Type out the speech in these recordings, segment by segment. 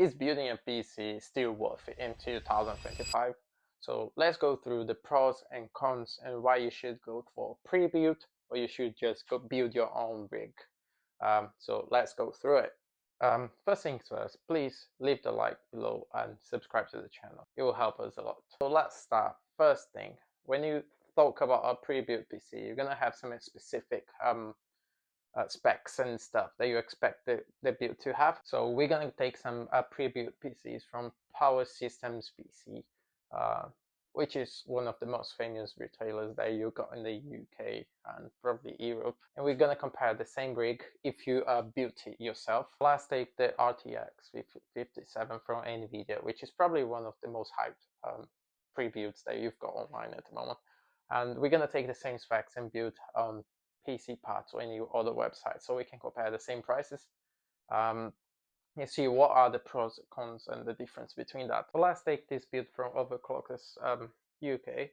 is building a PC still worth it in 2025? So let's go through the pros and cons and why you should go for pre-built or you should just go build your own rig. So let's go through it. First things first, please leave the like below and subscribe to the channel. It will help us a lot. So let's start. First thing, when you talk about a pre-built PC, you're gonna have some specific specs and stuff that you expect the build to have. So we're gonna take some pre-built PCs from Power Systems PC, which is one of the most famous retailers that you got in the UK and probably Europe. And we're gonna compare the same rig if you built it yourself. Last take the RTX 57 from NVIDIA, which is probably one of the most hyped pre-builds that you've got online at the moment. And we're gonna take the same specs and build PC parts or any other website, so we can compare the same prices. You see what are the pros and cons and the difference between that. So let's take this build from Overclockers UK.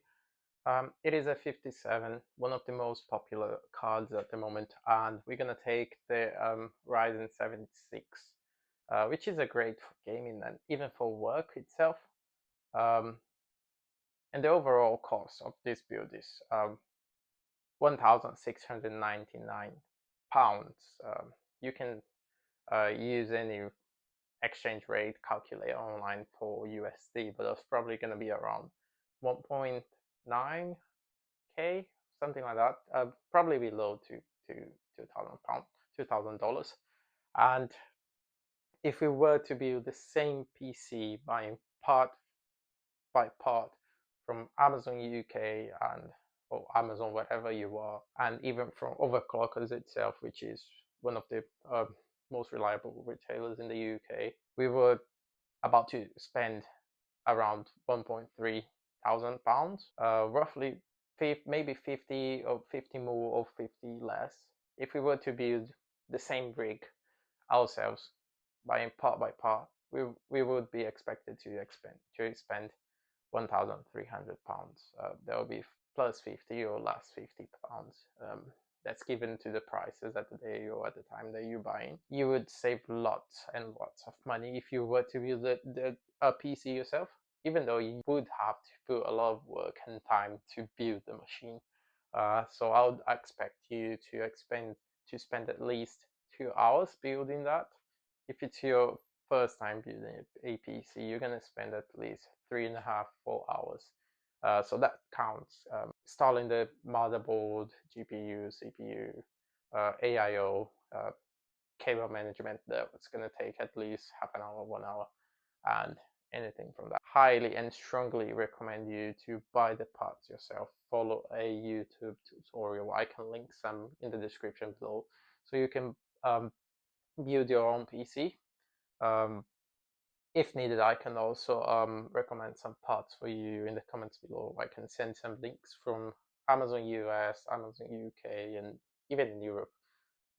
It is a 57, one of the most popular cards at the moment, and we're gonna take the Ryzen 76, which is a great for gaming and even for work itself. And the overall cost of this build is £1,699. You can use any exchange rate calculator online for USD, but it's probably going to be around 1.9k, something like that. Probably below to £2,000, $2,000. And if we were to build the same PC buying part by part from Amazon UK or Amazon wherever you are, and even from Overclockers itself, which is one of the most reliable retailers in the UK, we were about to spend around £1,300, roughly maybe 50 or 50 more or 50 less. If we were to build the same rig ourselves, buying part by part, we would be expected to spend £1,300. That will be plus 50 or less £50. That's given to the prices at the day or at the time that you're buying. You would save lots and lots of money if you were to build a PC yourself, even though you would have to put a lot of work and time to build the machine. So I would expect you to spend at least 2 hours building that. If it's your first time building a PC, you're gonna spend at least 3.5 to 4 hours. So that counts. Installing the motherboard, GPU, CPU, AIO, cable management, that's going to take at least half an hour, 1 hour, and anything from that. Highly and strongly recommend you to buy the parts yourself. Follow a YouTube tutorial. I can link some in the description below, so you can build your own PC. If needed, I can also recommend some parts for you in the comments below. I can send some links from Amazon US, Amazon UK, and even in Europe.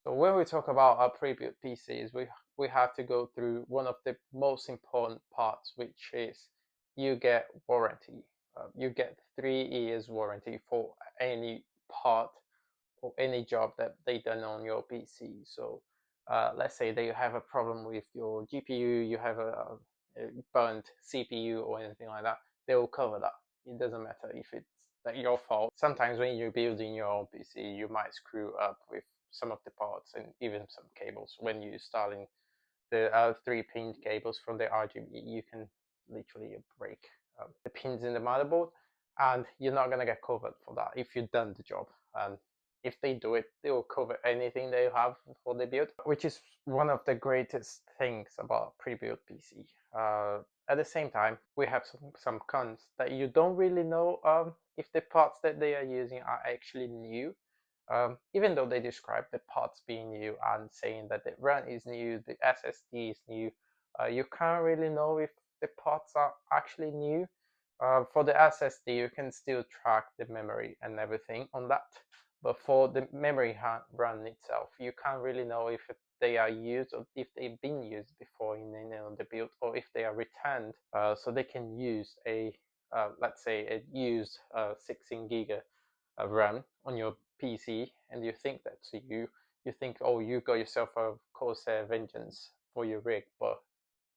So when we talk about our pre-built PCs, we have to go through one of the most important parts, which is you get warranty. You get 3 years warranty for any part or any job that they done on your PC. So let's say that you have a problem with your GPU, you have a burnt CPU or anything like that, they will cover that. It doesn't matter if it's your fault. Sometimes when you're building your own PC, you might screw up with some of the parts and even some cables. When you're installing the 3-pin cables from the RGB, you can literally break the pins in the motherboard, and you're not gonna get covered for that if you've done the job. And if they do it, they will cover anything they have for the build, which is one of the greatest things about pre-built PC. At the same time, we have some cons that you don't really know if the parts that they are using are actually new. Even though they describe the parts being new and saying that the RAM is new, the SSD is new, you can't really know if the parts are actually new. For the SSD, you can still track the memory and everything on that. But for the memory RAM itself, you can't really know if they are used or if they've been used before in the build, or if they are returned. So they can use a, let's say, a used 16 gig RAM on your PC, and you think that's you think, oh, you got yourself a Corsair Vengeance for your rig, but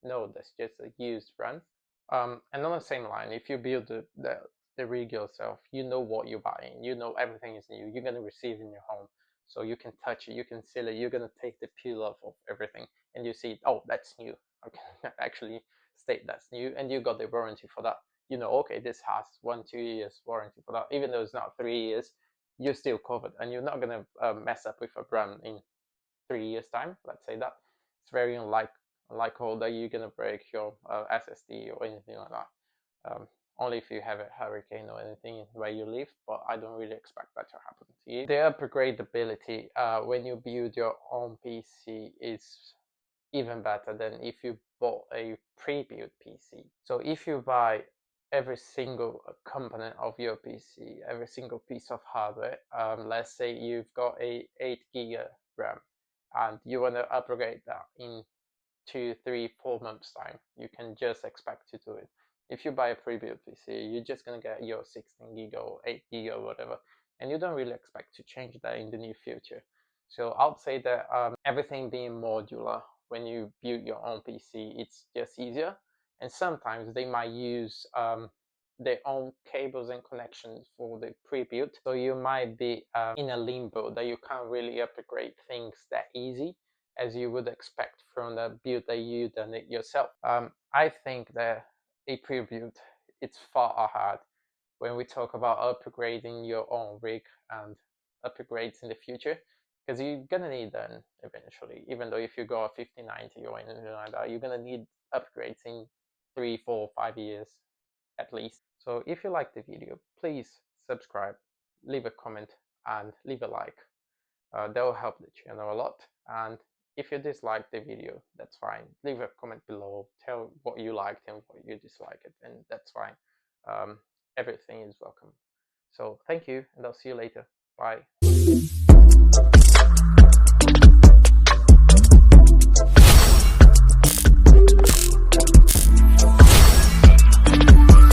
no, that's just a used RAM. And on the same line, if you build the rig yourself, you know what you're buying, you know everything is new, you're gonna receive in your home, so you can touch it, you can feel it, you're gonna take the peel off of everything, and you see, oh, that's new. I can actually state that's new, and you got the warranty for that. You know, okay, this has 1-2 years warranty for that, even though it's not 3 years, you're still covered, and you're not gonna mess up with a brand in 3 years time. Let's say that it's very unlikely that you're gonna break your SSD or anything like that. Only if you have a hurricane or anything where you live, but I don't really expect that to happen to you. The upgradability when you build your own PC is even better than if you bought a pre-built PC. So if you buy every single component of your PC, every single piece of hardware, let's say you've got a 8 gig RAM and you want to upgrade that in 2, 3, 4 months time, you can just expect to do it. If you buy a pre-built PC, you're just gonna get your 16 gig or 8 gig or whatever, and you don't really expect to change that in the near future. So I'd say that everything being modular, when you build your own PC, it's just easier. And sometimes they might use their own cables and connections for the pre-built, so you might be in a limbo that you can't really upgrade things that easy as you would expect from the build that you done it yourself. I think that a pre-built, it's far ahead when we talk about upgrading your own rig and upgrades in the future, because you're gonna need them eventually. Even though if you go a 5090 or anything like that, you're gonna need upgrades in 3, 4, 5 years at least. So if you like the video, please subscribe, leave a comment, and leave a like. That will help the channel a lot. And if you dislike the video, that's fine. Leave a comment below, tell what you liked and what you disliked, and that's fine. Everything is welcome. So thank you, and I'll see you later. Bye.